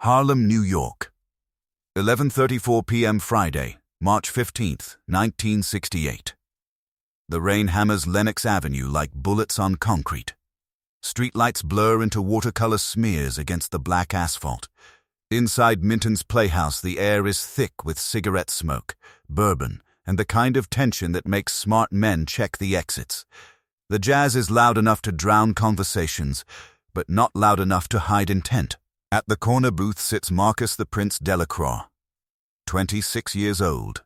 Harlem, New York. 11:34 p.m. Friday, March 15th, 1968. The rain hammers Lenox Avenue like bullets on concrete. Streetlights blur into watercolor smears against the black asphalt. Inside Minton's Playhouse, the air is thick with cigarette smoke, bourbon, and the kind of tension that makes smart men check the exits. The jazz is loud enough to drown conversations, but not loud enough to hide intent. At the corner booth sits Marcus the Prince Delacroix, 26 years old.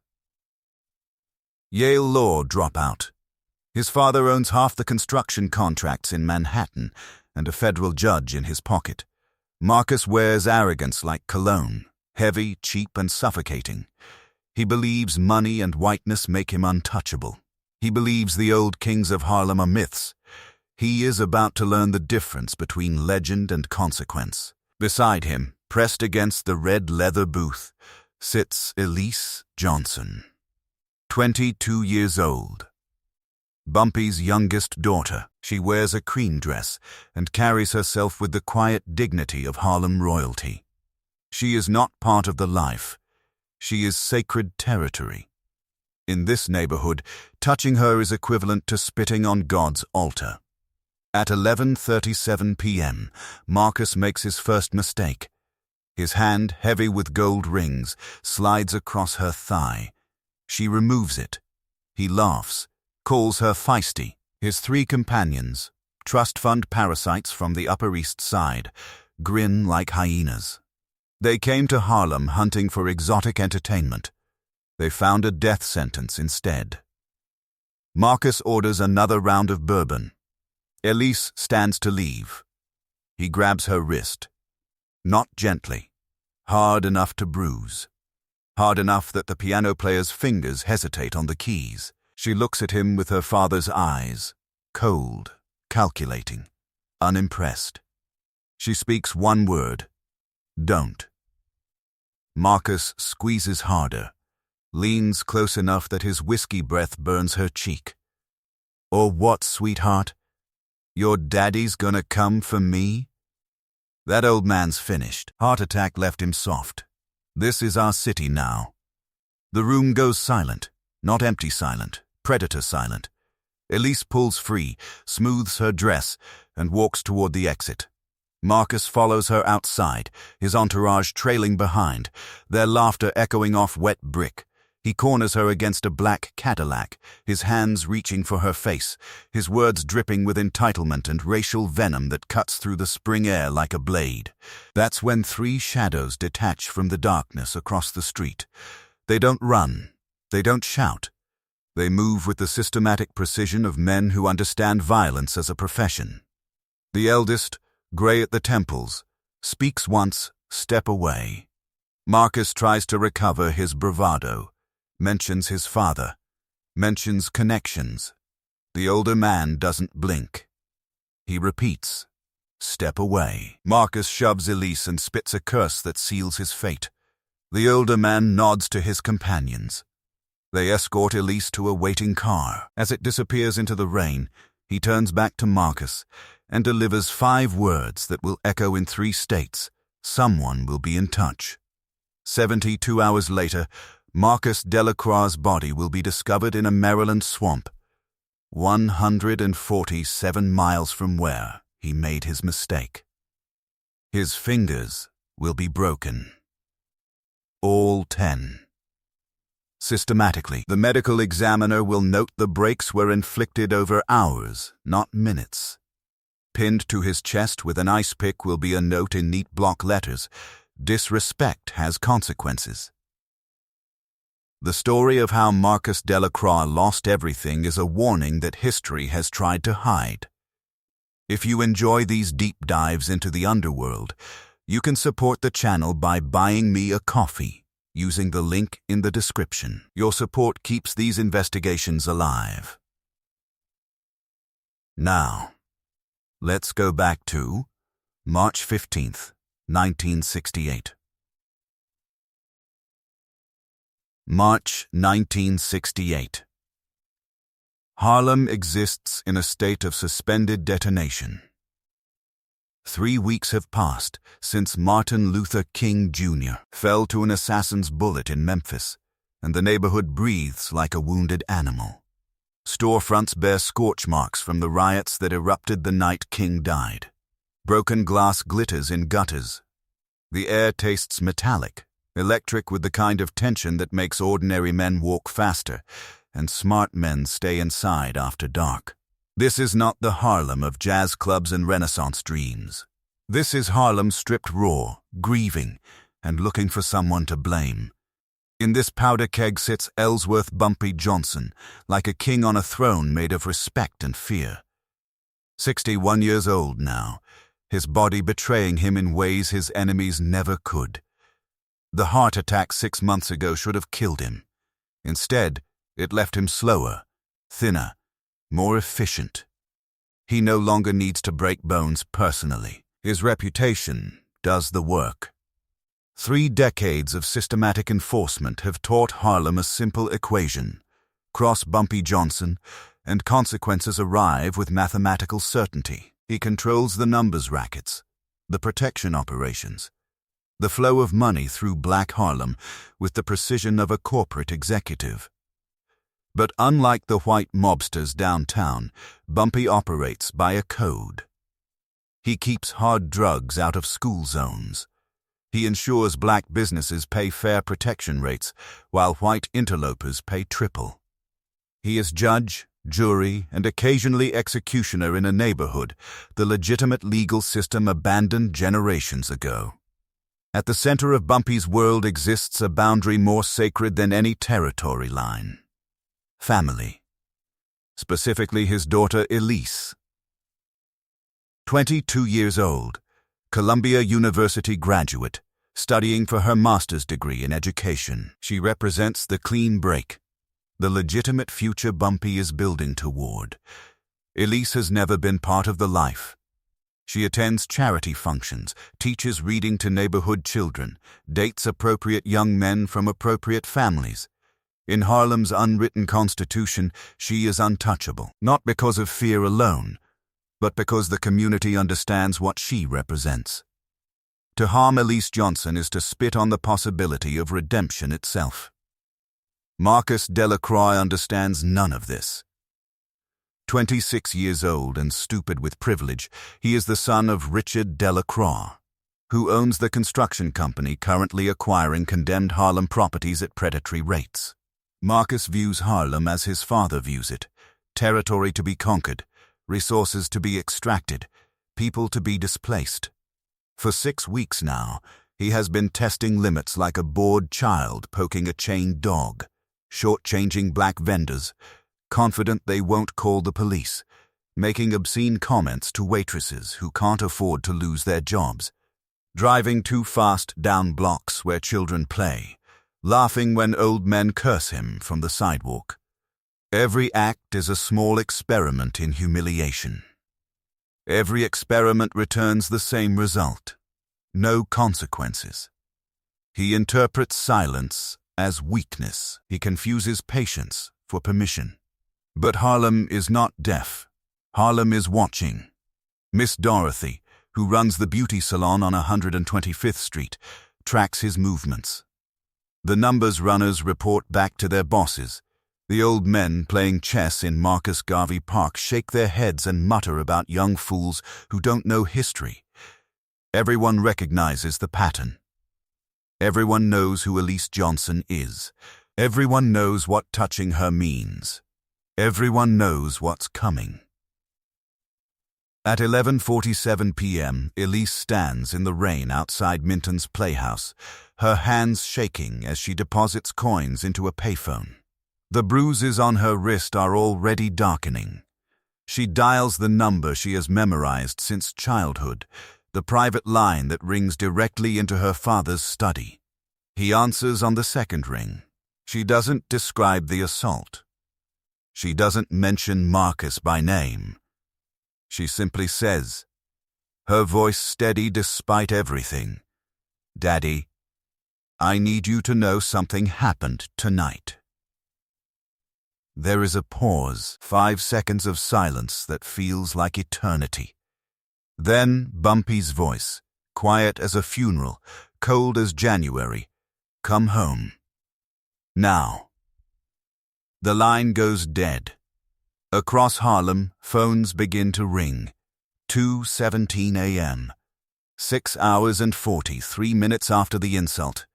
Yale law dropout. His father owns half the construction contracts in Manhattan and a federal judge in his pocket. Marcus wears arrogance like cologne, heavy, cheap, and suffocating. He believes money and whiteness make him untouchable. He believes the old kings of Harlem are myths. He is about to learn the difference between legend and consequence. Beside him, pressed against the red leather booth, sits Elise Johnson, 22 years old. Bumpy's youngest daughter. She wears a cream dress and carries herself with the quiet dignity of Harlem royalty. She is not part of the life. She is sacred territory. In this neighborhood, touching her is equivalent to spitting on God's altar. At 11:37 p.m., Marcus makes his first mistake. His hand, heavy with gold rings, slides across her thigh. She removes it. He laughs, calls her feisty. His three companions, trust fund parasites from the Upper East Side, grin like hyenas. They came to Harlem hunting for exotic entertainment. They found a death sentence instead. Marcus orders another round of bourbon. Elise stands to leave. He grabs her wrist. Not gently. Hard enough to bruise. Hard enough that the piano player's fingers hesitate on the keys. She looks at him with her father's eyes, cold, calculating, unimpressed. She speaks one word, don't. Marcus squeezes harder, leans close enough that his whiskey breath burns her cheek. Or what, sweetheart? Your daddy's gonna come for me? That old man's finished. Heart attack left him soft. This is our city now. The room goes silent, not empty silent. Predator silent. Elise pulls free, smooths her dress, and walks toward the exit. Marcus follows her outside, his entourage trailing behind, their laughter echoing off wet brick. He corners her against a black Cadillac, his hands reaching for her face, his words dripping with entitlement and racial venom that cuts through the spring air like a blade. That's when three shadows detach from the darkness across the street. They don't run. They don't shout. They move with the systematic precision of men who understand violence as a profession. The eldest, gray at the temples, speaks once, step away. Marcus tries to recover his bravado, mentions his father, mentions connections. The older man doesn't blink. He repeats, step away. Marcus shoves Elise and spits a curse that seals his fate. The older man nods to his companions. They escort Elise to a waiting car. As it disappears into the rain, he turns back to Marcus and delivers 5 words that will echo in 3 states. Someone will be in touch. 72 hours later, Marcus Delacroix's body will be discovered in a Maryland swamp, 147 miles from where he made his mistake. His fingers will be broken. All 10. Systematically, the medical examiner will note the breaks were inflicted over hours, not minutes. Pinned to his chest with an ice pick will be a note in neat block letters, disrespect has consequences. The story of how Marcus Delacroix lost everything is a warning that history has tried to hide. If you enjoy these deep dives into the underworld, you can support the channel by buying me a coffee, using the link in the description. Your support keeps these investigations alive. Now, let's go back to March 15th, 1968. March 1968. Harlem exists in a state of suspended detonation. 3 weeks have passed since Martin Luther King Jr. fell to an assassin's bullet in Memphis, and the neighborhood breathes like a wounded animal. Storefronts bear scorch marks from the riots that erupted the night King died. Broken glass glitters in gutters. The air tastes metallic, electric with the kind of tension that makes ordinary men walk faster, and smart men stay inside after dark. This is not the Harlem of jazz clubs and Renaissance dreams. This is Harlem stripped raw, grieving, and looking for someone to blame. In this powder keg sits Ellsworth Bumpy Johnson, like a king on a throne made of respect and fear. 61 years old now, his body betraying him in ways his enemies never could. The heart attack 6 months ago should have killed him. Instead, it left him slower, thinner, more efficient. He no longer needs to break bones personally. His reputation does the work. 3 decades of systematic enforcement have taught Harlem a simple equation. Cross Bumpy Johnson, and consequences arrive with mathematical certainty. He controls the numbers rackets, the protection operations, the flow of money through Black Harlem with the precision of a corporate executive. But unlike the white mobsters downtown, Bumpy operates by a code. He keeps hard drugs out of school zones. He ensures black businesses pay fair protection rates, while white interlopers pay triple. He is judge, jury, and occasionally executioner in a neighborhood the legitimate legal system abandoned generations ago. At the center of Bumpy's world exists a boundary more sacred than any territory line. Family. Specifically his daughter Elise. 22 years old, Columbia University graduate, studying for her master's degree in education. She represents the clean break, the legitimate future Bumpy is building toward. Elise has never been part of the life. She attends charity functions, teaches reading to neighborhood children, dates appropriate young men from appropriate families. In Harlem's unwritten constitution, she is untouchable, not because of fear alone, but because the community understands what she represents. To harm Elise Johnson is to spit on the possibility of redemption itself. Marcus Delacroix understands none of this. 26 years old and stupid with privilege, he is the son of Richard Delacroix, who owns the construction company currently acquiring condemned Harlem properties at predatory rates. Marcus views Harlem as his father views it: territory to be conquered, resources to be extracted, people to be displaced. For 6 weeks now, he has been testing limits like a bored child poking a chained dog, shortchanging black vendors, confident they won't call the police, making obscene comments to waitresses who can't afford to lose their jobs, driving too fast down blocks where children play, laughing when old men curse him from the sidewalk. Every act is a small experiment in humiliation. Every experiment returns the same result: no consequences. He interprets silence as weakness. He confuses patience for permission. But Harlem is not deaf. Harlem is watching. Miss Dorothy, who runs the beauty salon on 125th Street, tracks his movements. The numbers runners report back to their bosses. The old men playing chess in Marcus Garvey Park shake their heads and mutter about young fools who don't know history. Everyone recognizes the pattern. Everyone knows who Elise Johnson is. Everyone knows what touching her means. Everyone knows what's coming. At 11:47 p.m., Elise stands in the rain outside Minton's Playhouse, her hands shaking as she deposits coins into a payphone. The bruises on her wrist are already darkening. She dials the number she has memorized since childhood, the private line that rings directly into her father's study. He answers on the second ring. She doesn't describe the assault. She doesn't mention Marcus by name. She simply says, her voice steady despite everything, "Daddy, I need you to know something happened tonight." There is a pause, 5 seconds of silence that feels like eternity. Then Bumpy's voice, quiet as a funeral, cold as January. "Come home. Now." The line goes dead. Across Harlem, phones begin to ring. 2:17 a.m. 6 hours and 43 minutes after the insult.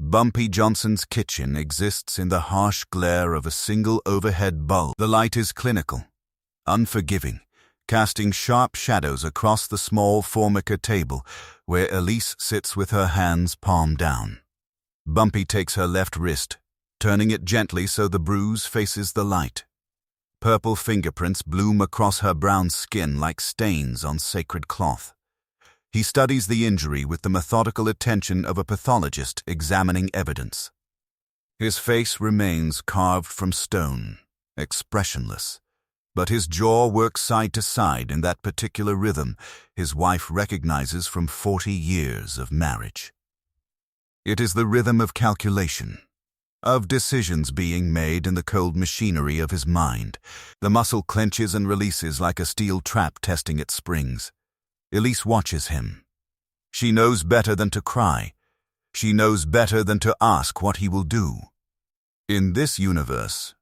Bumpy Johnson's kitchen exists in the harsh glare of a single overhead bulb. The light is clinical, unforgiving, casting sharp shadows across the small formica table where Elise sits with her hands palm down. Bumpy takes her left wrist, turning it gently so the bruise faces the light. Purple fingerprints bloom across her brown skin like stains on sacred cloth. He studies the injury with the methodical attention of a pathologist examining evidence. His face remains carved from stone, expressionless, but his jaw works side to side in that particular rhythm his wife recognizes from 40 years of marriage. It is the rhythm of calculation, of decisions being made in the cold machinery of his mind. The muscle clenches and releases like a steel trap testing its springs. Elise watches him. She knows better than to cry. She knows better than to ask what he will do. In this universe,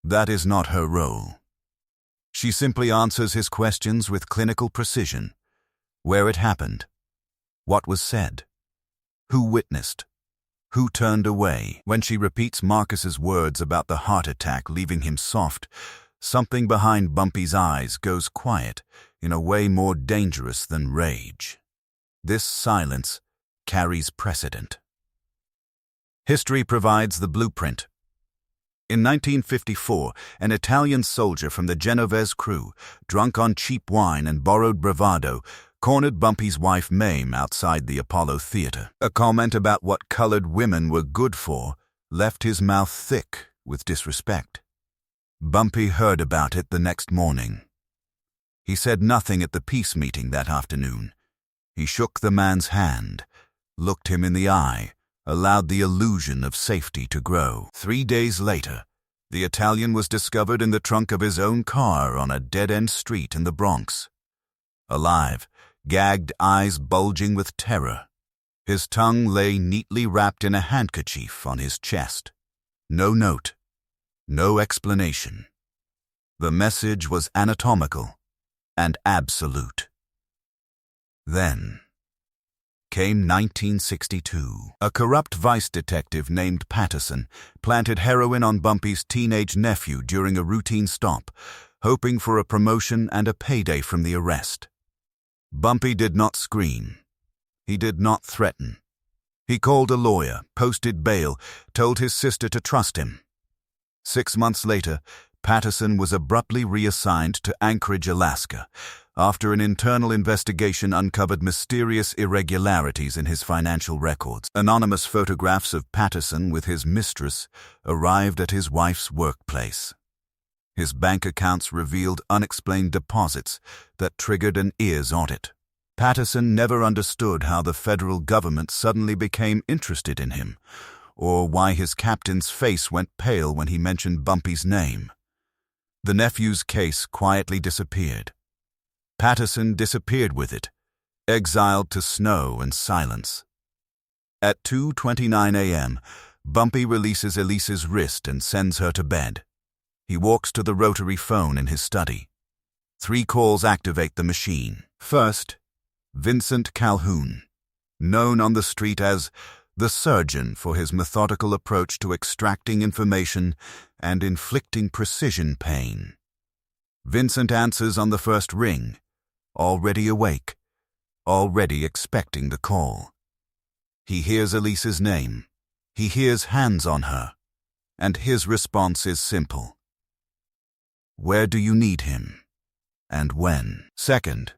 that is not her role. She simply answers his questions with clinical precision. Where it happened. What was said. Who witnessed. Who turned away. When she repeats Marcus's words about the heart attack leaving him soft, something behind Bumpy's eyes goes quiet in a way more dangerous than rage. This silence carries precedent. History provides the blueprint. In 1954, an Italian soldier from the Genovese crew, drunk on cheap wine and borrowed bravado, cornered Bumpy's wife Mame outside the Apollo Theater. A comment about what colored women were good for left his mouth thick with disrespect. Bumpy heard about it the next morning. He said nothing at the peace meeting that afternoon. He shook the man's hand, looked him in the eye, allowed the illusion of safety to grow. 3 days later, the Italian was discovered in the trunk of his own car on a dead-end street in the Bronx. Alive, gagged eyes bulging with terror. His tongue lay neatly wrapped in a handkerchief on his chest. No note, no explanation. The message was anatomical and absolute. Then came 1962. A corrupt vice detective named Patterson planted heroin on Bumpy's teenage nephew during a routine stop, hoping for a promotion and a payday from the arrest. Bumpy did not scream. He did not threaten. He called a lawyer, posted bail, told his sister to trust him. 6 months later, Patterson was abruptly reassigned to Anchorage, Alaska, after an internal investigation uncovered mysterious irregularities in his financial records. Anonymous photographs of Patterson with his mistress arrived at his wife's workplace. His bank accounts revealed unexplained deposits that triggered an ears audit. Patterson never understood how the federal government suddenly became interested in him, or why his captain's face went pale when he mentioned Bumpy's name. The nephew's case quietly disappeared. Patterson disappeared with it, exiled to snow and silence. At 2:29 a.m., Bumpy releases Elise's wrist and sends her to bed. He walks to the rotary phone in his study. 3 calls activate the machine. First, Vincent Calhoun, known on the street as the surgeon for his methodical approach to extracting information and inflicting precision pain. Vincent answers on the first ring, already awake, already expecting the call. He hears Elise's name. He hears hands on her, and his response is simple. Where do you need him? And when? Second,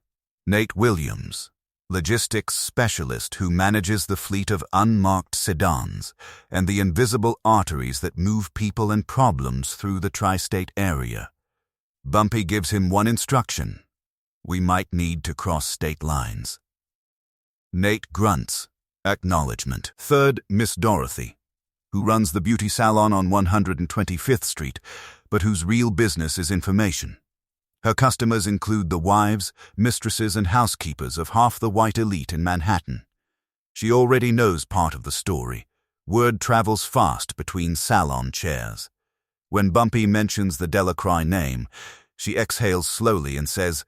Nate Williams, logistics specialist who manages the fleet of unmarked sedans and the invisible arteries that move people and problems through the tri-state area. Bumpy gives him one instruction. We might need to cross state lines. Nate grunts, acknowledgement. Third, Miss Dorothy, who runs the beauty salon on 125th Street, but whose real business is information. Her customers include the wives, mistresses, and housekeepers of half the white elite in Manhattan. She already knows part of the story. Word travels fast between salon chairs. When Bumpy mentions the Delacroix name, she exhales slowly and says,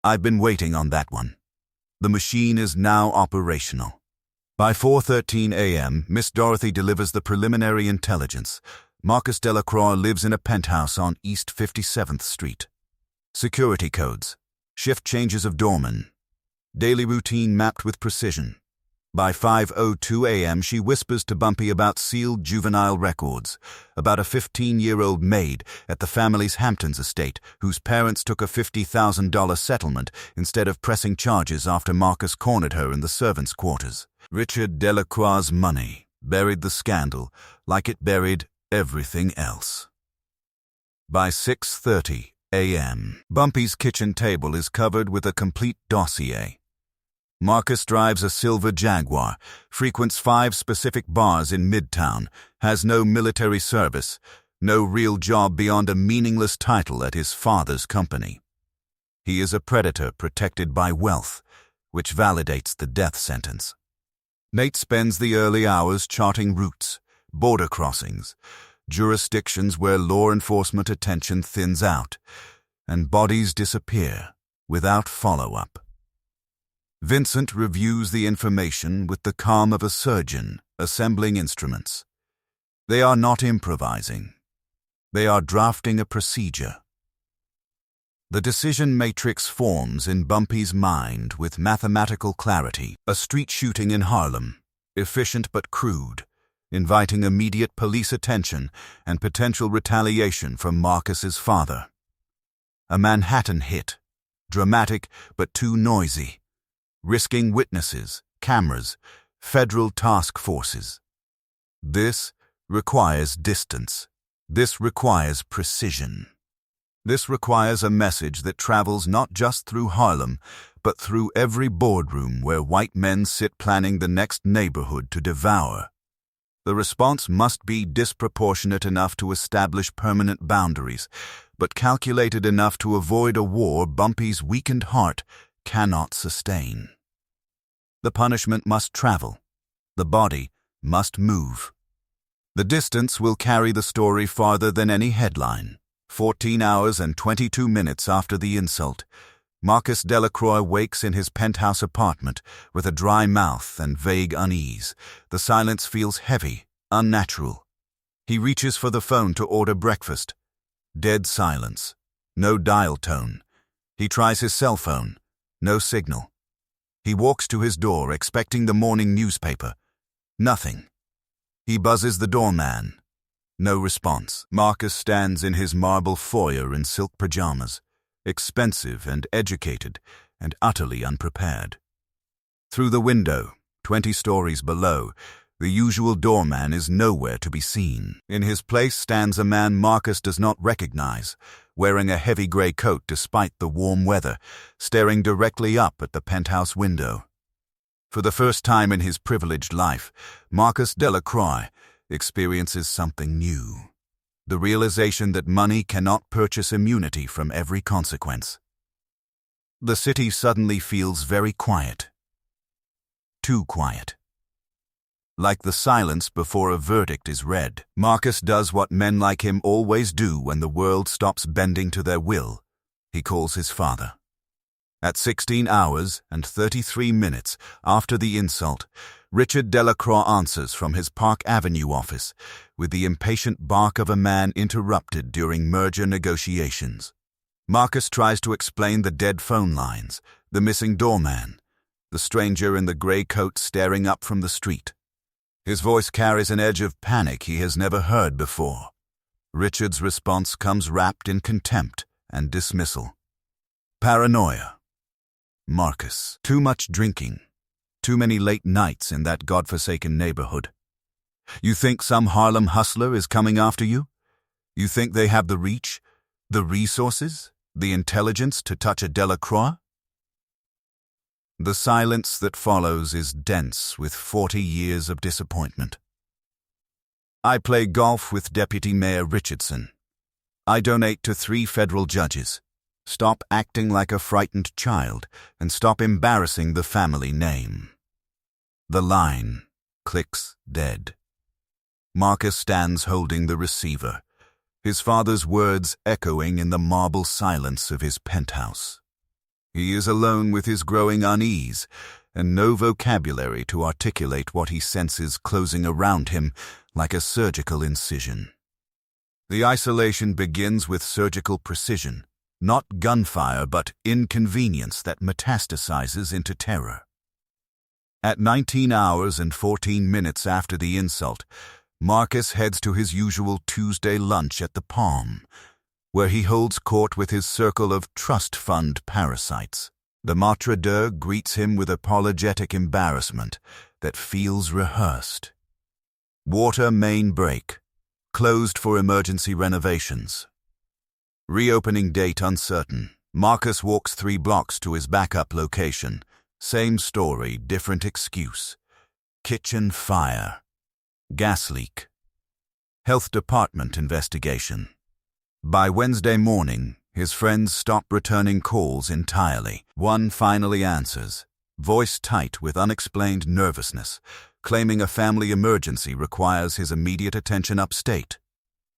"I've been waiting on that one." The machine is now operational. By 4:13 a.m., Miss Dorothy delivers the preliminary intelligence. Marcus Delacroix lives in a penthouse on East 57th Street. Security codes. Shift changes of doorman. Daily routine mapped with precision. By 5:02 a.m., she whispers to Bumpy about sealed juvenile records, about a 15-year-old maid at the family's Hamptons estate whose parents took a $50,000 settlement instead of pressing charges after Marcus cornered her in the servants' quarters. Richard Delacroix's money buried the scandal like it buried everything else. By 6:30 a.m., Bumpy's kitchen table is covered with a complete dossier. Marcus drives a silver Jaguar, frequents 5 specific bars in Midtown, has no military service, no real job beyond a meaningless title at his father's company. He is a predator protected by wealth, which validates the death sentence. Nate spends the early hours charting routes, border crossings, jurisdictions where law enforcement attention thins out, and bodies disappear without follow-up. Vincent reviews the information with the calm of a surgeon assembling instruments. They are not improvising. They are drafting a procedure. The decision matrix forms in Bumpy's mind with mathematical clarity. A street shooting in Harlem, efficient but crude, inviting immediate police attention and potential retaliation from Marcus's father. A Manhattan hit, dramatic but too noisy, risking witnesses, cameras, federal task forces. This requires distance. This requires precision. This requires a message that travels not just through Harlem, but through every boardroom where white men sit planning the next neighborhood to devour. The response must be disproportionate enough to establish permanent boundaries, but calculated enough to avoid a war Bumpy's weakened heart cannot sustain. The punishment must travel. The body must move. The distance will carry the story farther than any headline. 14 hours and 22 minutes after the insult, Marcus Delacroix wakes in his penthouse apartment with a dry mouth and vague unease. The silence feels heavy, unnatural. He reaches for the phone to order breakfast. Dead silence. No dial tone. He tries his cell phone. No signal. He walks to his door expecting the morning newspaper. Nothing. He buzzes the doorman. No response. Marcus stands in his marble foyer in silk pajamas, expensive and educated and utterly unprepared. Through the window, 20 stories below, the usual doorman is nowhere to be seen. In his place stands a man Marcus does not recognize, wearing a heavy gray coat despite the warm weather, staring directly up at the penthouse window. For the first time in his privileged life, Marcus Delacroix experiences something new. The realization that money cannot purchase immunity from every consequence. The city suddenly feels very quiet. Too quiet. Like the silence before a verdict is read, Marcus does what men like him always do when the world stops bending to their will. He calls his father. At 16 hours and 33 minutes after the insult, Richard Delacroix answers from his Park Avenue office with the impatient bark of a man interrupted during merger negotiations. Marcus tries to explain the dead phone lines, the missing doorman, the stranger in the gray coat staring up from the street. His voice carries an edge of panic he has never heard before. Richard's response comes wrapped in contempt and dismissal. Paranoia. Marcus. Too much drinking. Too many late nights in that godforsaken neighborhood. You think some Harlem hustler is coming after you? You think they have the reach, the resources, the intelligence to touch a Delacroix? The silence that follows is dense with 40 years of disappointment. I play golf with Deputy Mayor Richardson. I donate to 3 federal judges. Stop acting like a frightened child, and stop embarrassing the family name. The line clicks dead. Marcus stands holding the receiver, his father's words echoing in the marble silence of his penthouse. He is alone with his growing unease, and no vocabulary to articulate what he senses closing around him like a surgical incision. The isolation begins with surgical precision, not gunfire but inconvenience that metastasizes into terror. At 19 hours and 14 minutes after the insult, Marcus heads to his usual Tuesday lunch at the Palm, where he holds court with his circle of trust fund parasites. The maître d'œuvre greets him with apologetic embarrassment that feels rehearsed. Water main break, closed for emergency renovations. Reopening date uncertain. Marcus walks 3 blocks to his backup location. Same story, different excuse. Kitchen fire. Gas leak. Health department investigation. By Wednesday morning, his friends stop returning calls entirely. One finally answers, voice tight with unexplained nervousness, claiming a family emergency requires his immediate attention upstate.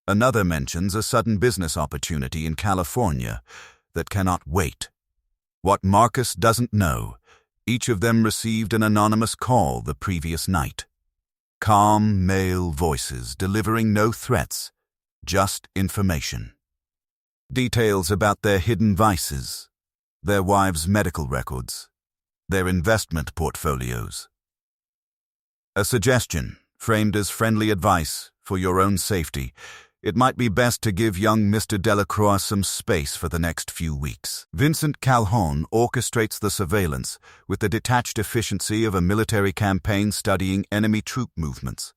Another mentions a sudden business opportunity in California that cannot wait. What Marcus doesn't know, each of them received an anonymous call the previous night. Calm male voices delivering no threats, just information. Details about their hidden vices, their wives' medical records, their investment portfolios. A suggestion, framed as friendly advice for your own safety. It might be best to give young Mr. Delacroix some space for the next few weeks. Vincent Calhoun orchestrates the surveillance with the detached efficiency of a military campaign studying enemy troop movements.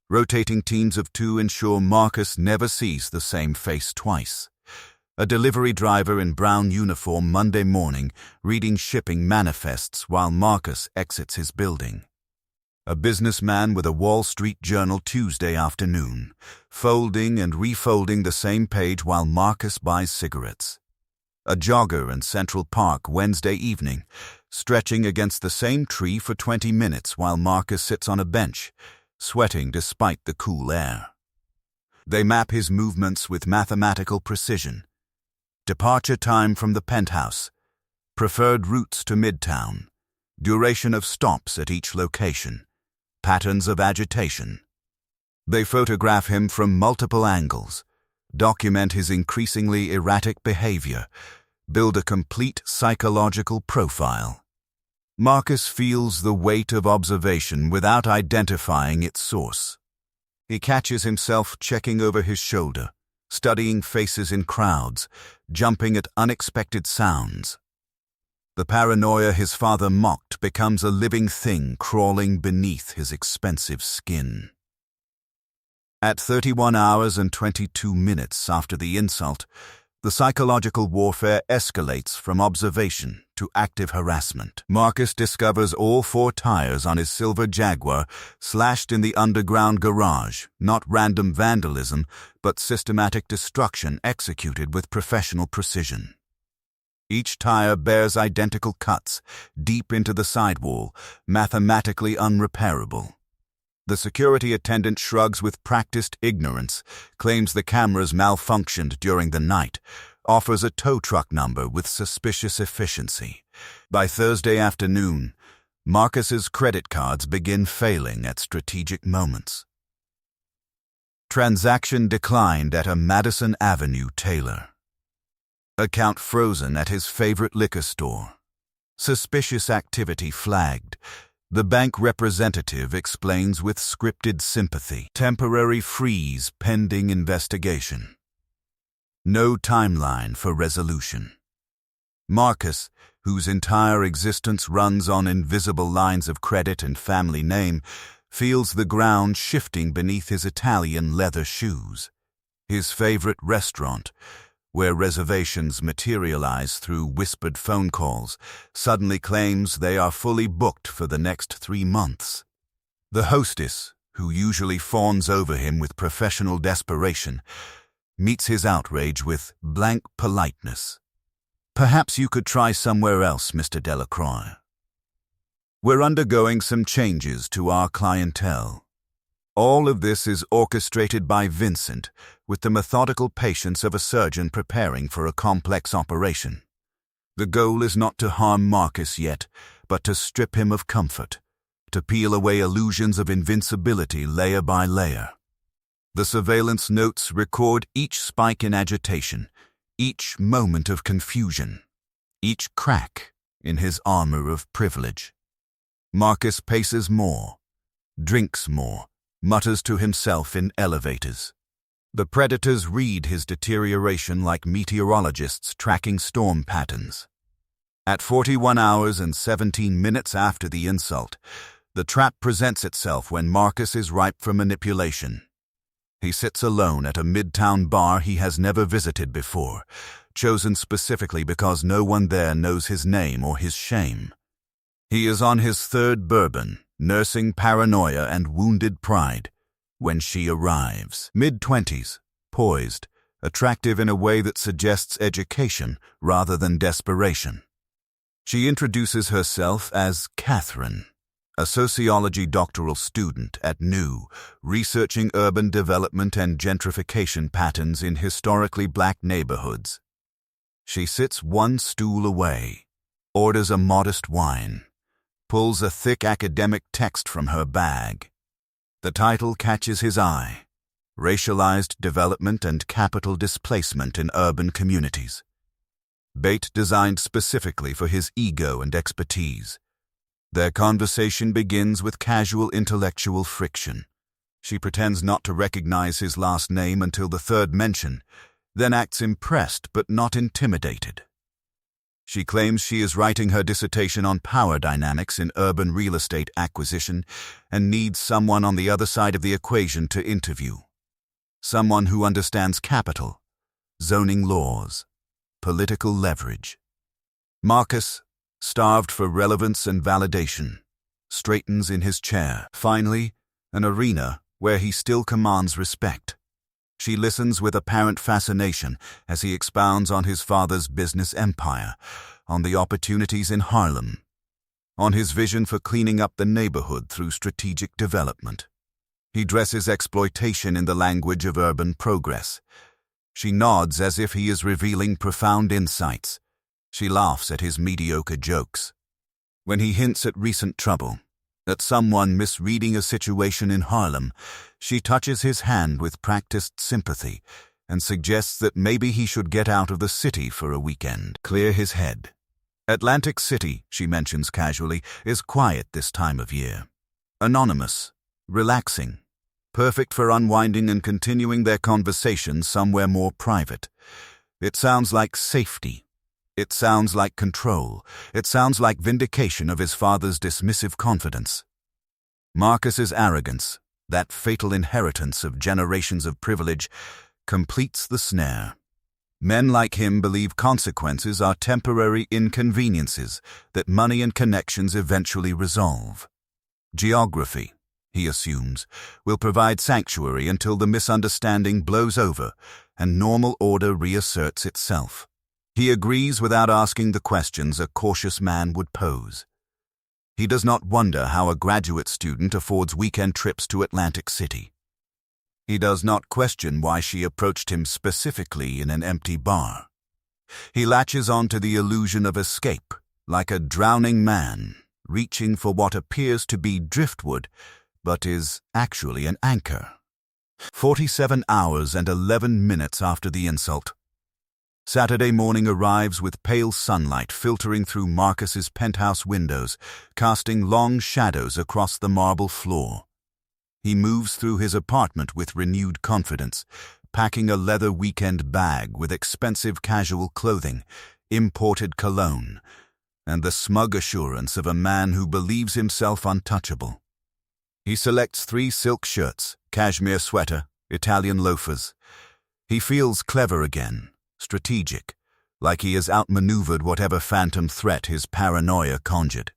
Rotating teams of 2 ensure Marcus never sees the same face twice. A delivery driver in brown uniform Monday morning reading shipping manifests while Marcus exits his building. A businessman with a Wall Street Journal Tuesday afternoon, folding and refolding the same page while Marcus buys cigarettes. A jogger in Central Park Wednesday evening, stretching against the same tree for 20 minutes while Marcus sits on a bench, sweating despite the cool air. They map his movements with mathematical precision. Departure time from the penthouse, preferred routes to Midtown, duration of stops at each location, patterns of agitation. They photograph him from multiple angles, document his increasingly erratic behavior, build a complete psychological profile. Marcus feels the weight of observation without identifying its source. He catches himself checking over his shoulder, studying faces in crowds, jumping at unexpected sounds. The paranoia his father mocked becomes a living thing crawling beneath his expensive skin. At 31 hours and 22 minutes after the insult, the psychological warfare escalates from observation to active harassment. Marcus discovers all 4 tires on his silver Jaguar slashed in the underground garage, not random vandalism, but systematic destruction executed with professional precision. Each tire bears identical cuts, deep into the sidewall, mathematically unrepairable. The security attendant shrugs with practiced ignorance, claims the cameras malfunctioned during the night, offers a tow truck number with suspicious efficiency. By Thursday afternoon, Marcus's credit cards begin failing at strategic moments. Transaction declined at a Madison Avenue tailor. Account frozen at his favorite liquor store. Suspicious activity flagged. The bank representative explains with scripted sympathy. Temporary freeze pending investigation. No timeline for resolution. Marcus, whose entire existence runs on invisible lines of credit and family name, feels the ground shifting beneath his Italian leather shoes. His favorite restaurant, where reservations materialize through whispered phone calls, suddenly claims they are fully booked for the next 3 months. The hostess, who usually fawns over him with professional desperation, meets his outrage with blank politeness. Perhaps you could try somewhere else, Mr. Delacroix. We're undergoing some changes to our clientele. All of this is orchestrated by Vincent with the methodical patience of a surgeon preparing for a complex operation. The goal is not to harm Marcus yet, but to strip him of comfort, to peel away illusions of invincibility layer by layer. The surveillance notes record each spike in agitation, each moment of confusion, each crack in his armor of privilege. Marcus paces more, drinks more, mutters to himself in elevators. The predators read his deterioration like meteorologists tracking storm patterns. At 41 hours and 17 minutes after the insult, the trap presents itself when Marcus is ripe for manipulation. He sits alone at a midtown bar he has never visited before, chosen specifically because no one there knows his name or his shame. He is on his third bourbon, nursing paranoia and wounded pride, when she arrives. Mid-20s, poised, attractive in a way that suggests education rather than desperation. She introduces herself as Catherine, a sociology doctoral student at NU, researching urban development and gentrification patterns in historically black neighborhoods. She sits one stool away, orders a modest wine, pulls a thick academic text from her bag. The title catches his eye: Racialized Development and Capital Displacement in Urban Communities. Bait designed specifically for his ego and expertise. Their conversation begins with casual intellectual friction. She pretends not to recognize his last name until the third mention, then acts impressed but not intimidated. She claims she is writing her dissertation on power dynamics in urban real estate acquisition and needs someone on the other side of the equation to interview. Someone who understands capital, zoning laws, political leverage. Marcus, starved for relevance and validation, straightens in his chair. Finally, an arena where he still commands respect. She listens with apparent fascination as he expounds on his father's business empire, on the opportunities in Harlem, on his vision for cleaning up the neighborhood through strategic development. He dresses exploitation in the language of urban progress. She nods as if he is revealing profound insights. She laughs at his mediocre jokes. When he hints at recent trouble, at someone misreading a situation in Harlem, she touches his hand with practiced sympathy and suggests that maybe he should get out of the city for a weekend, clear his head. Atlantic City, she mentions casually, is quiet this time of year. Anonymous, relaxing, perfect for unwinding and continuing their conversation somewhere more private. It sounds like safety. It sounds like control. It sounds like vindication of his father's dismissive confidence. Marcus's arrogance, that fatal inheritance of generations of privilege, completes the snare. Men like him believe consequences are temporary inconveniences that money and connections eventually resolve. Geography, he assumes, will provide sanctuary until the misunderstanding blows over and normal order reasserts itself. He agrees without asking the questions a cautious man would pose. He does not wonder how a graduate student affords weekend trips to Atlantic City. He does not question why she approached him specifically in an empty bar. He latches onto the illusion of escape, like a drowning man, reaching for what appears to be driftwood, but is actually an anchor. 47 hours and 11 minutes after the insult. Saturday morning arrives with pale sunlight filtering through Marcus's penthouse windows, casting long shadows across the marble floor. He moves through his apartment with renewed confidence, packing a leather weekend bag with expensive casual clothing, imported cologne, and the smug assurance of a man who believes himself untouchable. He selects 3 silk shirts, cashmere sweater, Italian loafers. He feels clever again. Strategic, like he has outmaneuvered whatever phantom threat his paranoia conjured.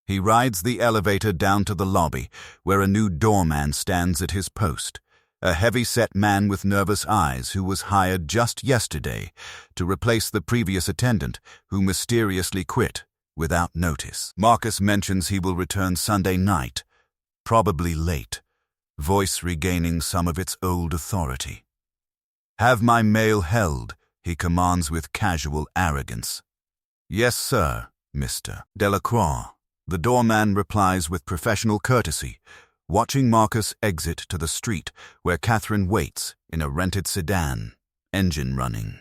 He rides the elevator down to the lobby, where a new doorman stands at his post, a heavy-set man with nervous eyes who was hired just yesterday to replace the previous attendant who mysteriously quit without notice. Marcus mentions he will return Sunday night, probably late, voice regaining some of its old authority. "Have my mail held," he commands with casual arrogance. "Yes, sir, Mr. Delacroix." The doorman replies with professional courtesy, watching Marcus exit to the street where Catherine waits in a rented sedan, engine running.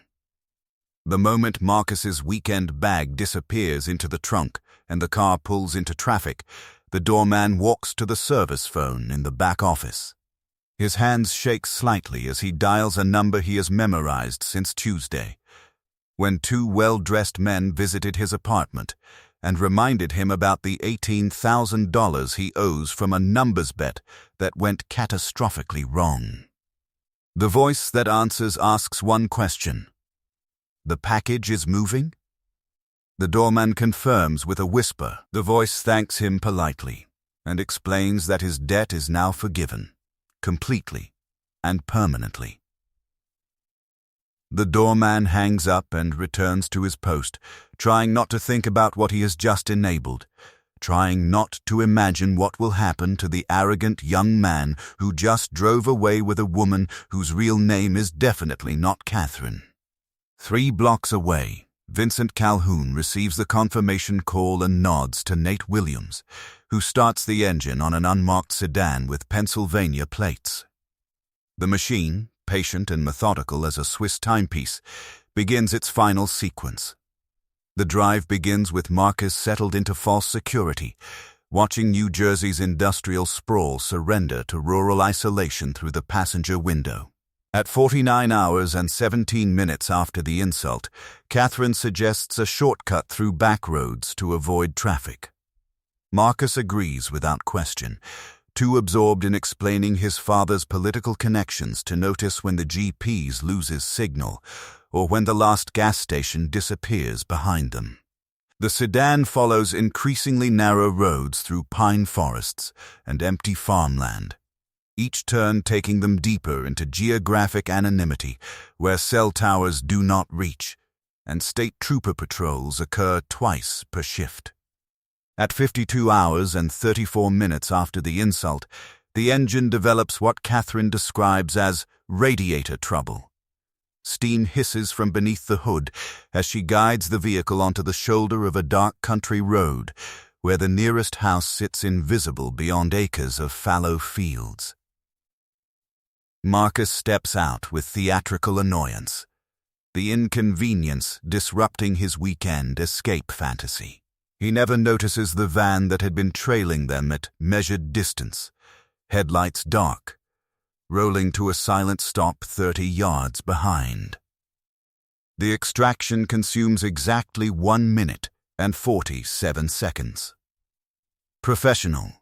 The moment Marcus's weekend bag disappears into the trunk and the car pulls into traffic, the doorman walks to the service phone in the back office. His hands shake slightly as he dials a number he has memorized since Tuesday, when two well-dressed men visited his apartment and reminded him about the $18,000 he owes from a numbers bet that went catastrophically wrong. The voice that answers asks one question: "The package is moving?" The doorman confirms with a whisper. The voice thanks him politely and explains that his debt is now forgiven, completely and permanently. The doorman hangs up and returns to his post, trying not to think about what he has just enabled, trying not to imagine what will happen to the arrogant young man who just drove away with a woman whose real name is definitely not Catherine. 3 blocks away, Vincent Calhoun receives the confirmation call and nods to Nate Williams, who starts the engine on an unmarked sedan with Pennsylvania plates. The machine, patient and methodical as a Swiss timepiece, begins its final sequence. The drive begins with Marcus settled into false security, watching New Jersey's industrial sprawl surrender to rural isolation through the passenger window. At 49 hours and 17 minutes after the insult, Catherine suggests a shortcut through back roads to avoid traffic. Marcus agrees without question, too absorbed in explaining his father's political connections to notice when the GPS loses signal or when the last gas station disappears behind them. The sedan follows increasingly narrow roads through pine forests and empty farmland, each turn taking them deeper into geographic anonymity where cell towers do not reach, and state trooper patrols occur twice per shift. At 52 hours and 34 minutes after the insult, the engine develops what Catherine describes as radiator trouble. Steam hisses from beneath the hood as she guides the vehicle onto the shoulder of a dark country road where the nearest house sits invisible beyond acres of fallow fields. Marcus steps out with theatrical annoyance, the inconvenience disrupting his weekend escape fantasy. He never notices the van that had been trailing them at measured distance, headlights dark, rolling to a silent stop 30 yards behind. The extraction consumes exactly 1 minute and 47 seconds. Professional,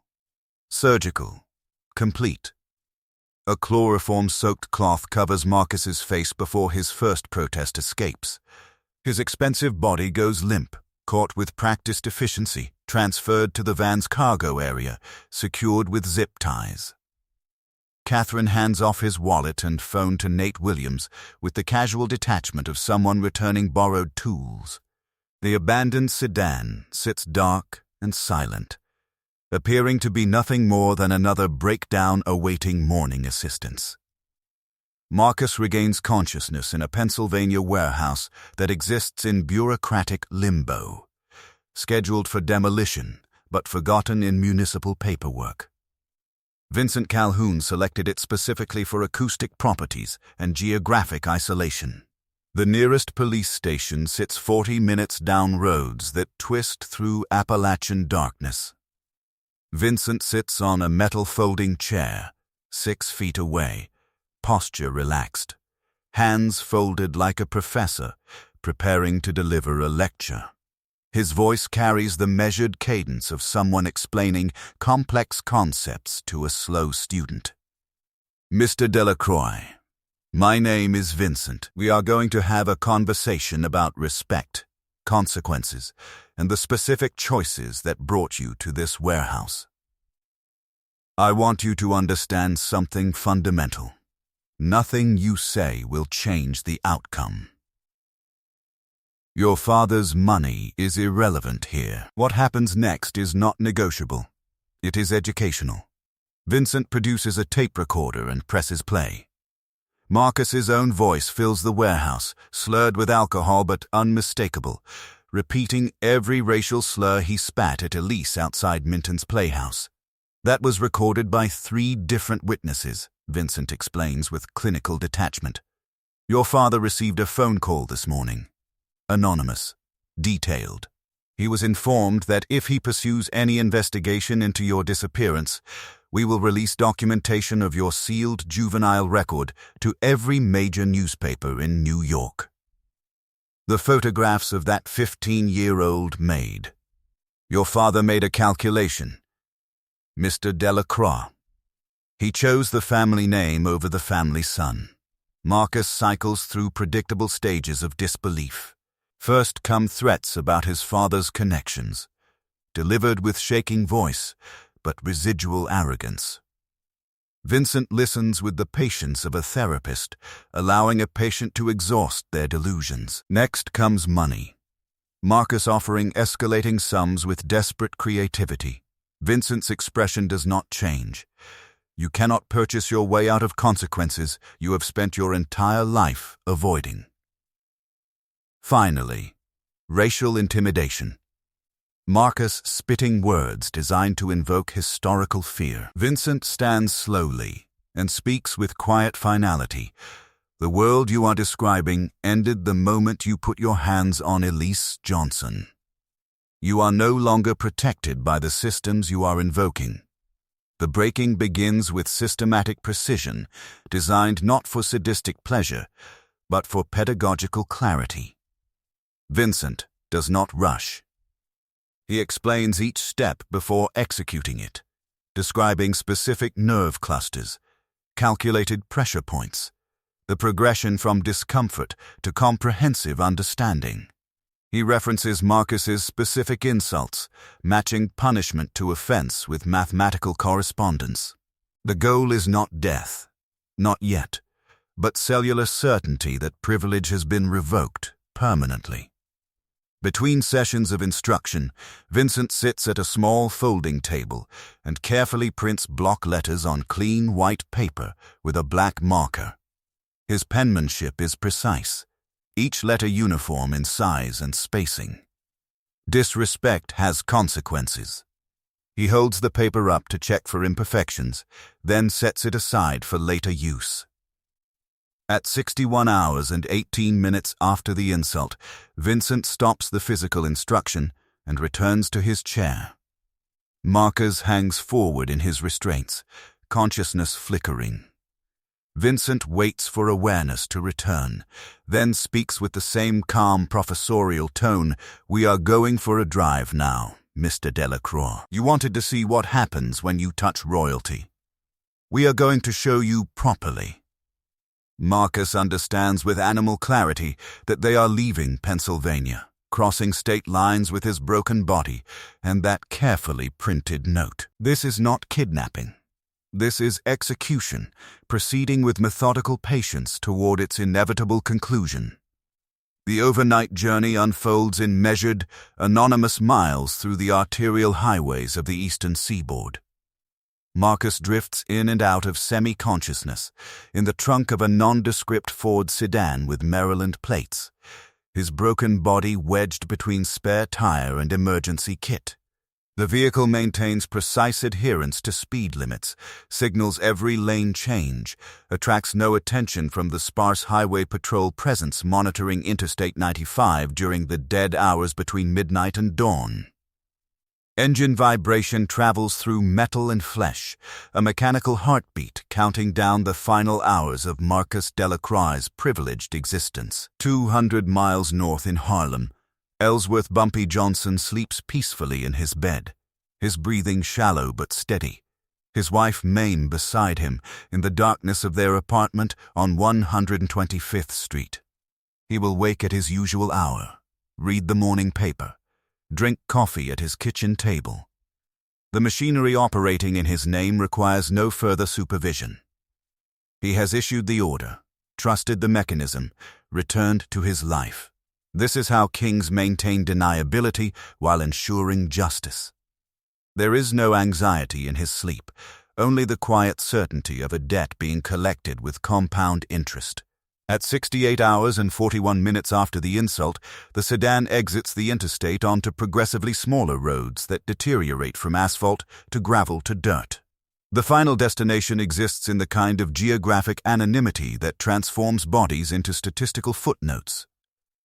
surgical, complete. A chloroform-soaked cloth covers Marcus's face before his first protest escapes. His expensive body goes limp, caught with practiced efficiency, transferred to the van's cargo area, secured with zip ties. Catherine hands off his wallet and phone to Nate Williams with the casual detachment of someone returning borrowed tools. The abandoned sedan sits dark and silent, appearing to be nothing more than another breakdown awaiting morning assistance. Marcus regains consciousness in a Pennsylvania warehouse that exists in bureaucratic limbo, scheduled for demolition but forgotten in municipal paperwork. Vincent Calhoun selected it specifically for acoustic properties and geographic isolation. The nearest police station sits 40 minutes down roads that twist through Appalachian darkness. Vincent sits on a metal folding chair, 6 feet away, posture relaxed, hands folded like a professor preparing to deliver a lecture. His voice carries the measured cadence of someone explaining complex concepts to a slow student. "Mr. Delacroix, my name is Vincent. We are going to have a conversation about respect, consequences, and the specific choices that brought you to this warehouse. I want you to understand something fundamental. Nothing you say will change the outcome. Your father's money is irrelevant here. What happens next is not negotiable. It is educational. Vincent produces a tape recorder and presses play. Marcus's own voice fills the warehouse, slurred with alcohol but unmistakable, repeating every racial slur he spat at Elise outside Minton's playhouse. That was recorded by 3 different witnesses, Vincent explains with clinical detachment. Your father received a phone call this morning. Anonymous. Detailed. He was informed that if he pursues any investigation into your disappearance, we will release documentation of your sealed juvenile record to every major newspaper in New York. The photographs of that 15-year-old maid. Your father made a calculation. Mr. Delacroix. He chose the family name over the family son. Marcus cycles through predictable stages of disbelief. First come threats about his father's connections, delivered with shaking voice, but residual arrogance. Vincent listens with the patience of a therapist, allowing a patient to exhaust their delusions. Next comes money. Marcus offering escalating sums with desperate creativity. Vincent's expression does not change. You cannot purchase your way out of consequences you have spent your entire life avoiding. Finally, racial intimidation. Marcus spitting words designed to invoke historical fear. Vincent stands slowly and speaks with quiet finality. The world you are describing ended the moment you put your hands on Elise Johnson. You are no longer protected by the systems you are invoking. The breaking begins with systematic precision, designed not for sadistic pleasure, but for pedagogical clarity. Vincent does not rush. He explains each step before executing it, describing specific nerve clusters, calculated pressure points, the progression from discomfort to comprehensive understanding. He references Marcus's specific insults, matching punishment to offense with mathematical correspondence. The goal is not death, not yet, but cellular certainty that privilege has been revoked permanently. Between sessions of instruction, Vincent sits at a small folding table and carefully prints block letters on clean white paper with a black marker. His penmanship is precise, each letter uniform in size and spacing. Disrespect has consequences. He holds the paper up to check for imperfections, then sets it aside for later use. At 61 hours and 18 minutes after the insult, Vincent stops the physical instruction and returns to his chair. Marcus hangs forward in his restraints, consciousness flickering. Vincent waits for awareness to return, then speaks with the same calm professorial tone. We are going for a drive now, Mr. Delacroix. You wanted to see what happens when you touch royalty. We are going to show you properly. Marcus understands with animal clarity that they are leaving Pennsylvania, crossing state lines with his broken body and that carefully printed note. This is not kidnapping. This is execution, proceeding with methodical patience toward its inevitable conclusion. The overnight journey unfolds in measured, anonymous miles through the arterial highways of the eastern seaboard. Marcus drifts in and out of semi-consciousness in the trunk of a nondescript Ford sedan with Maryland plates, his broken body wedged between spare tire and emergency kit. The vehicle maintains precise adherence to speed limits, signals every lane change, attracts no attention from the sparse highway patrol presence monitoring Interstate 95 during the dead hours between midnight and dawn. Engine vibration travels through metal and flesh, a mechanical heartbeat counting down the final hours of Marcus Delacroix's privileged existence. 200 miles north in Harlem, Ellsworth Bumpy Johnson sleeps peacefully in his bed, his breathing shallow but steady, his wife Mame beside him in the darkness of their apartment on 125th Street. He will wake at his usual hour, read the morning paper, drink coffee at his kitchen table. The machinery operating in his name requires no further supervision. He has issued the order, trusted the mechanism, returned to his life. This is how kings maintain deniability while ensuring justice. There is no anxiety in his sleep, only the quiet certainty of a debt being collected with compound interest. At 68 hours and 41 minutes after the insult, the sedan exits the interstate onto progressively smaller roads that deteriorate from asphalt to gravel to dirt. The final destination exists in the kind of geographic anonymity that transforms bodies into statistical footnotes.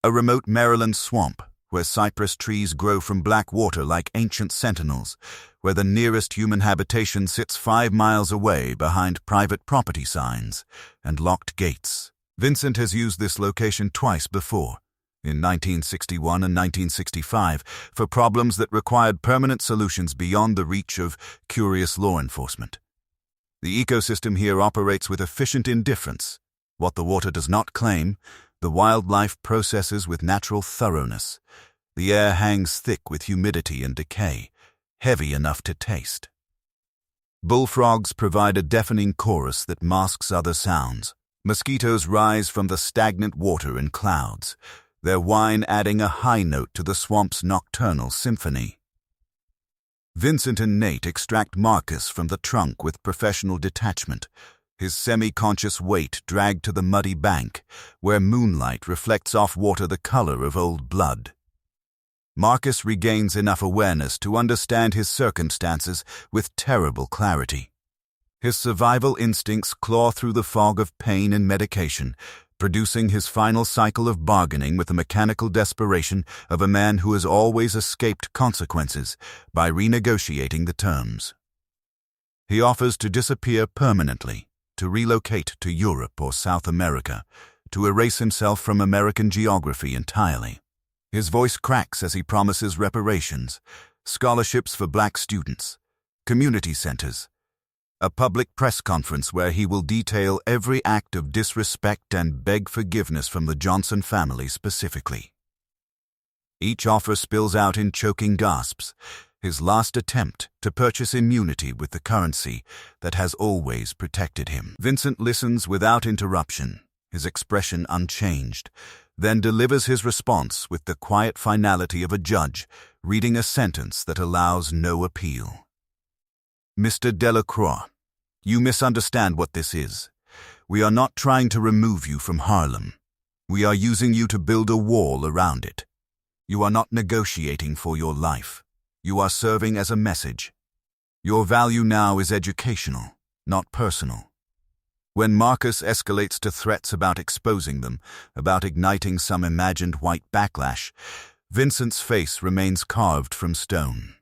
A remote Maryland swamp, where cypress trees grow from black water like ancient sentinels, where the nearest human habitation sits 5 miles away behind private property signs and locked gates. Vincent has used this location twice before, in 1961 and 1965, for problems that required permanent solutions beyond the reach of curious law enforcement. The ecosystem here operates with efficient indifference. What the water does not claim, the wildlife processes with natural thoroughness. The air hangs thick with humidity and decay, heavy enough to taste. Bullfrogs provide a deafening chorus that masks other sounds. Mosquitoes rise from the stagnant water in clouds, their whine adding a high note to the swamp's nocturnal symphony. Vincent and Nate extract Marcus from the trunk with professional detachment, his semi-conscious weight dragged to the muddy bank, where moonlight reflects off water the color of old blood. Marcus regains enough awareness to understand his circumstances with terrible clarity. His survival instincts claw through the fog of pain and medication, producing his final cycle of bargaining with the mechanical desperation of a man who has always escaped consequences by renegotiating the terms. He offers to disappear permanently, to relocate to Europe or South America, to erase himself from American geography entirely. His voice cracks as he promises reparations, scholarships for black students, community centers, a public press conference where he will detail every act of disrespect and beg forgiveness from the Johnson family specifically. Each offer spills out in choking gasps, his last attempt to purchase immunity with the currency that has always protected him. Vincent listens without interruption, his expression unchanged, then delivers his response with the quiet finality of a judge reading a sentence that allows no appeal. Mr. Delacroix, you misunderstand what this is. We are not trying to remove you from Harlem. We are using you to build a wall around it. You are not negotiating for your life. You are serving as a message. Your value now is educational, not personal. When Marcus escalates to threats about exposing them, about igniting some imagined white backlash, Vincent's face remains carved from stone.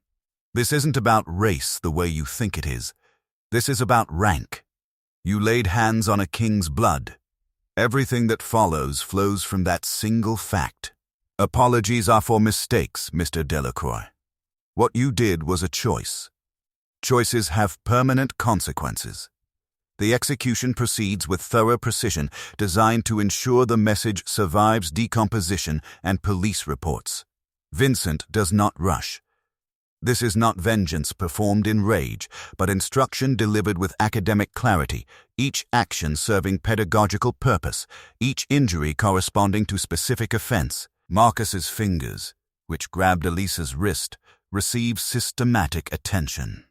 This isn't about race the way you think it is. This is about rank. You laid hands on a king's blood. Everything that follows flows from that single fact. Apologies are for mistakes, Mr. Delacroix. What you did was a choice. Choices have permanent consequences. The execution proceeds with thorough precision, designed to ensure the message survives decomposition and police reports. Vincent does not rush. This is not vengeance performed in rage, but instruction delivered with academic clarity, each action serving pedagogical purpose, each injury corresponding to specific offense. Marcus's fingers, which grabbed Elisa's wrist, receive systematic attention.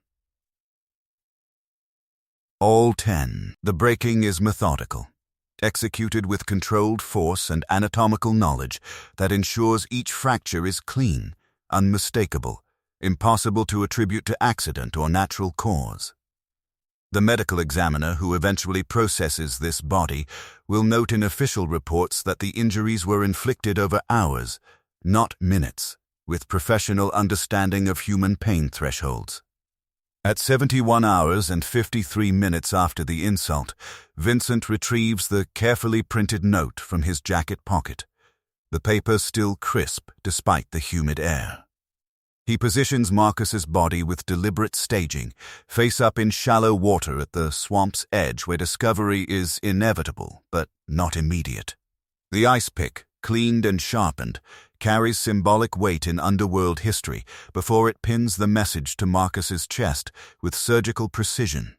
All 10. The breaking is methodical, executed with controlled force and anatomical knowledge that ensures each fracture is clean, unmistakable, impossible to attribute to accident or natural cause. The medical examiner who eventually processes this body will note in official reports that the injuries were inflicted over hours, not minutes, with professional understanding of human pain thresholds. At 71 hours and 53 minutes after the insult, Vincent retrieves the carefully printed note from his jacket pocket, the paper still crisp despite the humid air. He positions Marcus's body with deliberate staging, face up in shallow water at the swamp's edge where discovery is inevitable but not immediate. The ice pick, cleaned and sharpened, carries symbolic weight in Underworld history before it pins the message to Marcus's chest with surgical precision,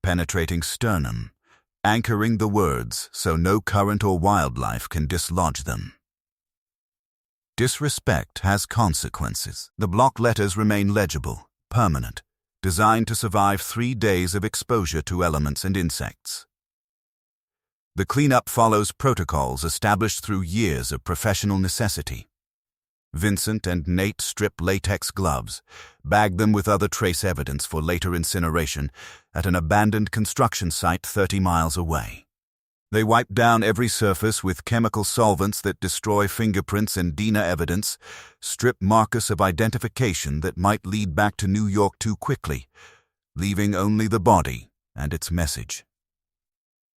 penetrating sternum, anchoring the words so no current or wildlife can dislodge them. Disrespect has consequences. The block letters remain legible, permanent, designed to survive 3 days of exposure to elements and insects. The cleanup follows protocols established through years of professional necessity. Vincent and Nate strip latex gloves, bag them with other trace evidence for later incineration at an abandoned construction site 30 miles away. They wipe down every surface with chemical solvents that destroy fingerprints and DNA evidence, strip Marcus of identification that might lead back to New York too quickly, leaving only the body and its message.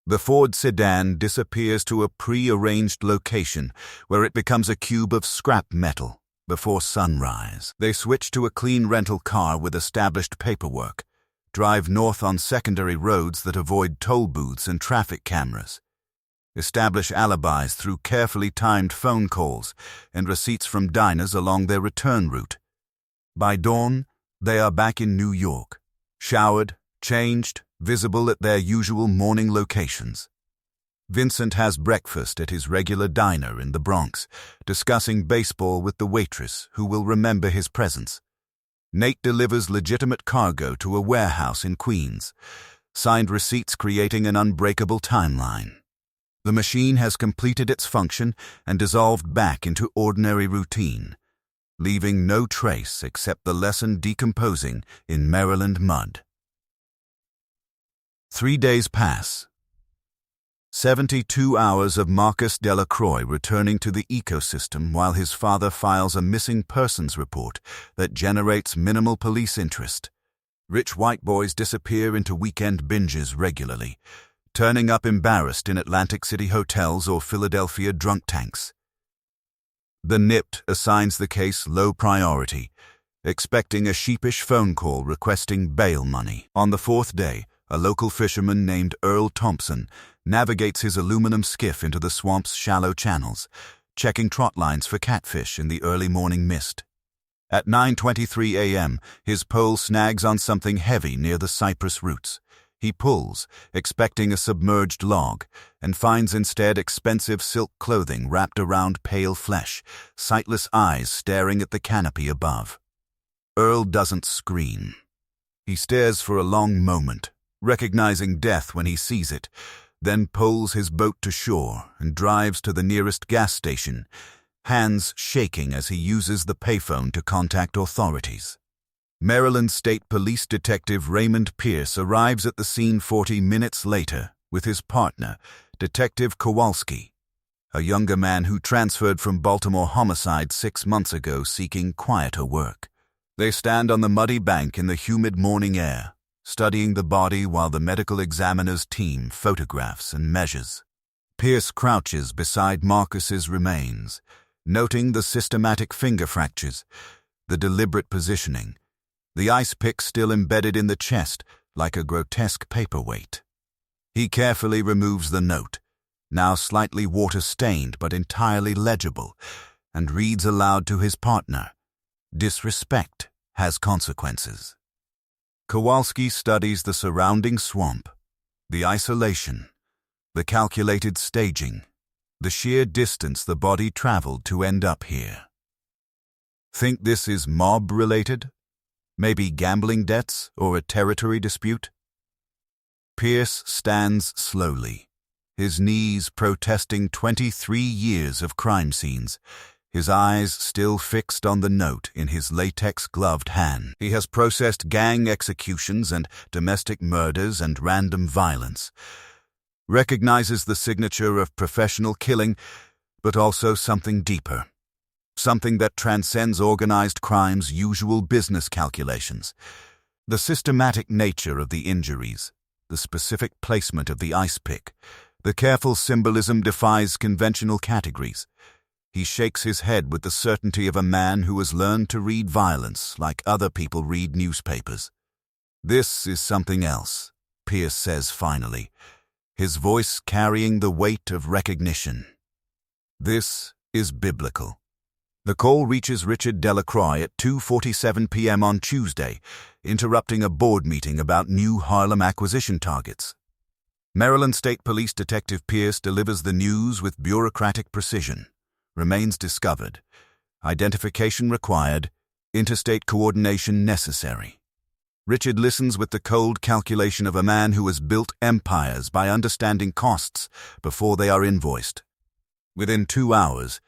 The Ford sedan disappears to a pre-arranged location where it becomes a cube of scrap metal before sunrise. They switch to a clean rental car with established paperwork, drive north on secondary roads that avoid toll booths and traffic cameras, establish alibis through carefully timed phone calls and receipts from diners along their return route. By dawn, they are back in New York, showered, changed, visible at their usual morning locations. Vincent has breakfast at his regular diner in the Bronx, discussing baseball with the waitress who will remember his presence. Nate delivers legitimate cargo to a warehouse in Queens, signed receipts creating an unbreakable timeline. The machine has completed its function and dissolved back into ordinary routine, leaving no trace except the lesson decomposing in Maryland mud. 3 days pass. 72 hours of Marcus Delacroix returning to the ecosystem while his father files a missing persons report that generates minimal police interest. Rich white boys disappear into weekend binges regularly, turning up embarrassed in Atlantic City hotels or Philadelphia drunk tanks. The NIPT assigns the case low priority, expecting a sheepish phone call requesting bail money. On the 4th day, a local fisherman named Earl Thompson navigates his aluminum skiff into the swamp's shallow channels, checking trot lines for catfish in the early morning mist. At 9:23 a.m., his pole snags on something heavy near the cypress roots. He pulls, expecting a submerged log, and finds instead expensive silk clothing wrapped around pale flesh, sightless eyes staring at the canopy above. Earl doesn't scream. He stares for a long moment, recognizing death when he sees it, then poles his boat to shore and drives to the nearest gas station, hands shaking as he uses the payphone to contact authorities. Maryland State Police Detective Raymond Pierce arrives at the scene 40 minutes later with his partner, Detective Kowalski, a younger man who transferred from Baltimore homicide 6 months ago seeking quieter work. They stand on the muddy bank in the humid morning air, studying the body while the medical examiner's team photographs and measures. Pierce crouches beside Marcus's remains, noting the systematic finger fractures, the deliberate positioning, the ice pick still embedded in the chest like a grotesque paperweight. He carefully removes the note, now slightly water-stained but entirely legible, and reads aloud to his partner, "Disrespect has consequences." Kowalski studies the surrounding swamp, the isolation, the calculated staging, the sheer distance the body traveled to end up here. Think this is mob-related? Maybe gambling debts or a territory dispute? Pierce stands slowly, his knees protesting 23 years of crime scenes, his eyes still fixed on the note in his latex-gloved hand. He has processed gang executions and domestic murders and random violence, recognizes the signature of professional killing, but also something deeper, something that transcends organized crime's usual business calculations. The systematic nature of the injuries, the specific placement of the ice pick, the careful symbolism defies conventional categories. He shakes his head with the certainty of a man who has learned to read violence like other people read newspapers. "This is something else," Pierce says finally, his voice carrying the weight of recognition. "This is biblical." The call reaches Richard Delacroix at 2:47 p.m. on Tuesday, interrupting a board meeting about new Harlem acquisition targets. Maryland State Police Detective Pierce delivers the news with bureaucratic precision. Remains discovered. Identification required. Interstate coordination necessary. Richard listens with the cold calculation of a man who has built empires by understanding costs before they are invoiced. Within 2 hours,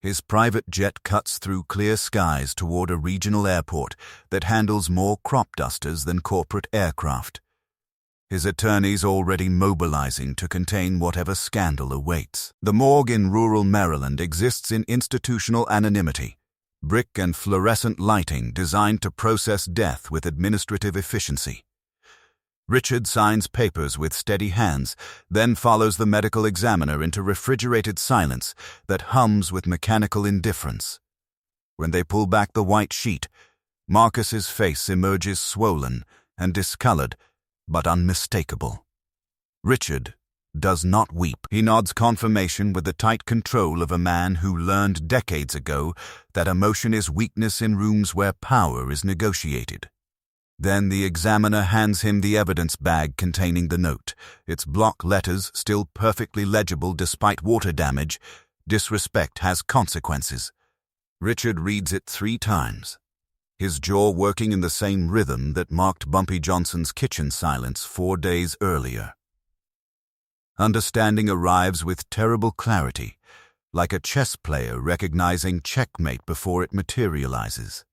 his private jet cuts through clear skies toward a regional airport that handles more crop dusters than corporate aircraft. His attorneys already mobilizing to contain whatever scandal awaits. The morgue in rural Maryland exists in institutional anonymity, brick and fluorescent lighting designed to process death with administrative efficiency. Richard signs papers with steady hands, then follows the medical examiner into refrigerated silence that hums with mechanical indifference. When they pull back the white sheet, Marcus's face emerges swollen and discolored, but unmistakable. Richard does not weep. He nods confirmation with the tight control of a man who learned decades ago that emotion is weakness in rooms where power is negotiated. Then the examiner hands him the evidence bag containing the note, its block letters still perfectly legible despite water damage. Disrespect has consequences. Richard reads it 3 times, his jaw working in the same rhythm that marked Bumpy Johnson's kitchen silence 4 days earlier. Understanding arrives with terrible clarity, like a chess player recognizing checkmate before it materializes.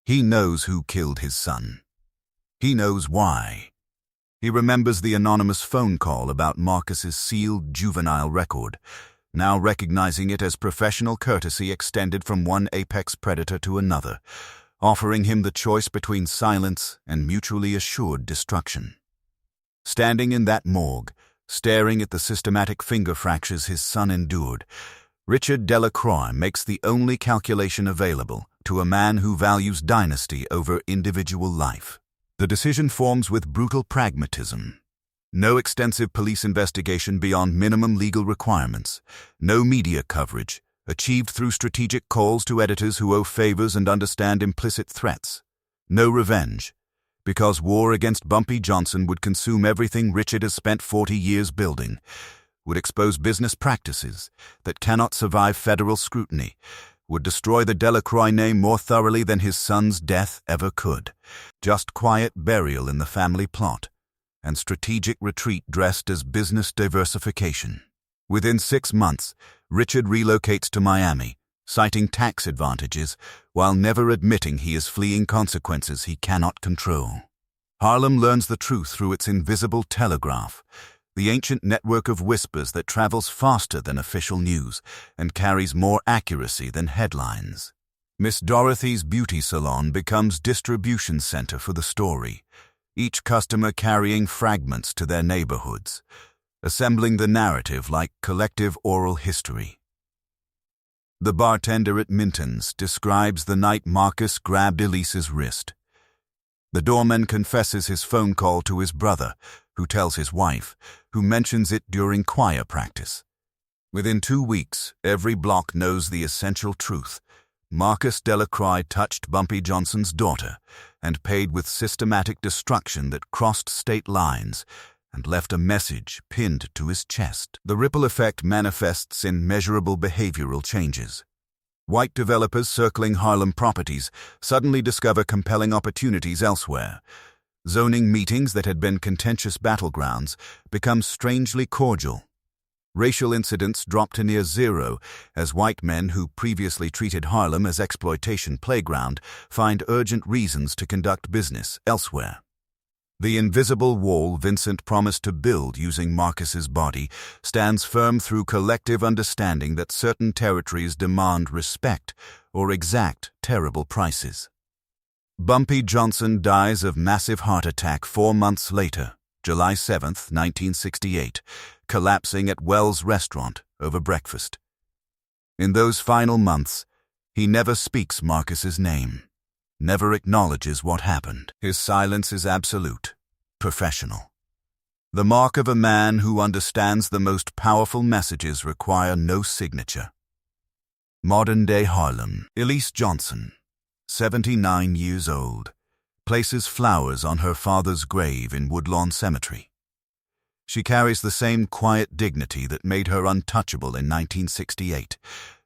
He knows who killed his son. He knows why. He remembers the anonymous phone call about Marcus's sealed juvenile record, now recognizing it as professional courtesy extended from one apex predator to another, offering him the choice between silence and mutually assured destruction. Standing in that morgue, staring at the systematic finger fractures his son endured, Richard Delacroix makes the only calculation available to a man who values dynasty over individual life. The decision forms with brutal pragmatism. No extensive police investigation beyond minimum legal requirements. No media coverage, achieved through strategic calls to editors who owe favors and understand implicit threats. No revenge, because war against Bumpy Johnson would consume everything Richard has spent 40 years building, would expose business practices that cannot survive federal scrutiny, would destroy the Delacroix name more thoroughly than his son's death ever could. Just quiet burial in the family plot, and strategic retreat dressed as business diversification. Within 6 months, Richard relocates to Miami, citing tax advantages, while never admitting he is fleeing consequences he cannot control. Harlem learns the truth through its invisible telegraph, the ancient network of whispers that travels faster than official news and carries more accuracy than headlines. Miss Dorothy's beauty salon becomes distribution center for the story, each customer carrying fragments to their neighborhoods, assembling the narrative like collective oral history. The bartender at Minton's describes the night Marcus grabbed Elise's wrist. The doorman confesses his phone call to his brother, who tells his wife, who mentions it during choir practice. Within 2 weeks, every block knows the essential truth. Marcus Delacroix touched Bumpy Johnson's daughter and paid with systematic destruction that crossed state lines and left a message pinned to his chest. The ripple effect manifests in measurable behavioral changes. White developers circling Harlem properties suddenly discover compelling opportunities elsewhere. Zoning meetings that had been contentious battlegrounds become strangely cordial. Racial incidents drop to near zero as white men who previously treated Harlem as exploitation playground find urgent reasons to conduct business elsewhere. The invisible wall Vincent promised to build using Marcus's body stands firm through collective understanding that certain territories demand respect or exact terrible prices. Bumpy Johnson dies of massive heart attack 4 months later, July 7, 1968, collapsing at Wells Restaurant over breakfast. In those final months, he never speaks Marcus's name, never acknowledges what happened. His silence is absolute, professional. The mark of a man who understands the most powerful messages require no signature. Modern-day Harlem. Elise Johnson, 79 years old, places flowers on her father's grave in Woodlawn Cemetery. She carries the same quiet dignity that made her untouchable in 1968,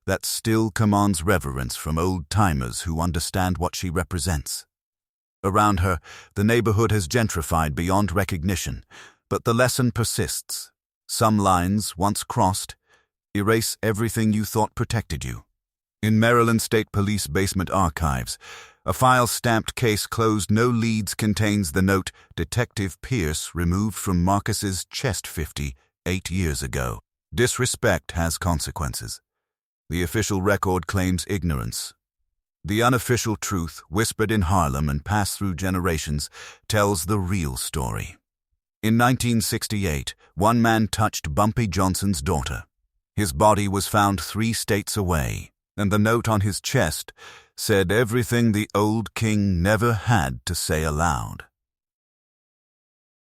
that still commands reverence from old-timers who understand what she represents. Around her, the neighborhood has gentrified beyond recognition, but the lesson persists. Some lines, once crossed, erase everything you thought protected you. In Maryland State Police basement archives, a file stamped "Case Closed, No Leads" contains the note, "Detective Pierce removed from Marcus's chest 58 years ago. Disrespect has consequences." The official record claims ignorance. The unofficial truth, whispered in Harlem and passed through generations, tells the real story. In 1968, one man touched Bumpy Johnson's daughter. His body was found 3 states away, and the note on his chest said everything the old king never had to say aloud.